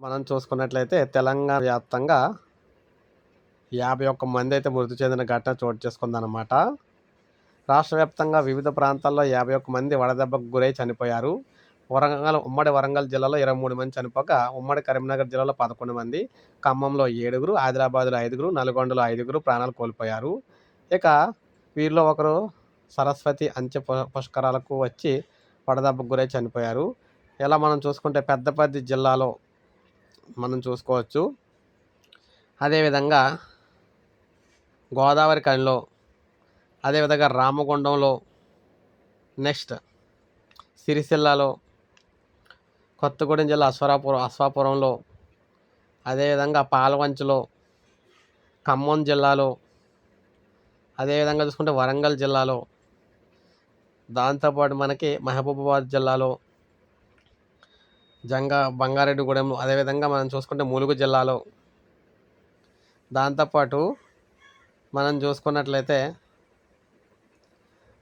మనం చూసుకున్నట్లయితే తెలంగాణ వ్యాప్తంగా 51 మంది అయితే మృతి చెందిన ఘటన చోటు చేసుకుందన్నమాట. రాష్ట్ర వ్యాప్తంగా వివిధ ప్రాంతాల్లో 51 మంది వడదెబ్బకు గురై చనిపోయారు. ఉమ్మడి వరంగల్ జిల్లాలో 23 మంది చనిపోగా, ఉమ్మడి కరీంనగర్ జిల్లాలో 11 మంది, ఖమ్మంలో 7, ఆదిలాబాద్లో 5, నల్గొండలో 5 ప్రాణాలు కోల్పోయారు. ఇక వీరిలో ఒకరు సరస్వతి అంచె పుష్కరాలకు వచ్చి వడదెబ్బకు గురై చనిపోయారు. ఇలా మనం చూసుకుంటే పెద్దపల్లి జిల్లాలో మనం చూసుకోవచ్చు. అదేవిధంగా గోదావరి కనిలో, అదేవిధంగా రామగుండంలో, నెక్స్ట్ సిరిసిల్లలో, కొత్తగూడెం జిల్లా అశ్వాపురంలో, అదేవిధంగా పాలవంచలో, ఖమ్మం జిల్లాలో, అదేవిధంగా చూసుకుంటే వరంగల్ జిల్లాలో, దాంతోపాటు మనకి మహబూబాబాద్ జిల్లాలో, బంగారెడ్డిగూడెంలో, అదేవిధంగా మనం చూసుకుంటే ములుగు జిల్లాలో, దాంతోపాటు మనం చూసుకున్నట్లయితే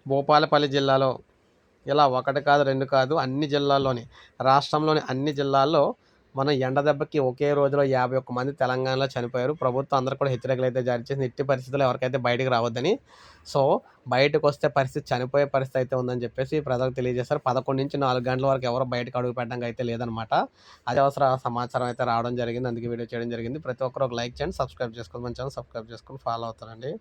భూపాలపల్లి జిల్లాలో, ఇలా ఒకటి కాదు రెండు కాదు అన్ని జిల్లాల్లోని, రాష్ట్రంలోని అన్ని జిల్లాల్లో మనం ఎండ దెబ్బకి ఒకే రోజులో 51 మంది తెలంగాణలో చనిపోయారు. ప్రభుత్వం అందరూ కూడా హెచ్చరికలు అయితే జారీ చేసింది, ఎట్టి పరిస్థితుల్లో ఎవరికైతే బయటకు రావద్దని. సో బయటకు వస్తే పరిస్థితి చనిపోయే పరిస్థితి అయితే ఉందని చెప్పేసి ప్రజలకు తెలియజేశారు. 11 నుంచి 4 గంటల వరకు ఎవరు బయటకు అడుగు పెట్టడానికి అయితే లేదనమాట. అత్యవసర సమాచారం అయితే రావడం జరిగింది, అందుకే వీడియో చేయడం జరిగింది. ప్రతి ఒక్కరు ఒక లైక్ చేయండి, సబ్స్క్రైబ్ చేసుకోండి, మన ఛానల్ సబ్స్క్రైబ్ చేసుకొని ఫాలో అవుతారండి.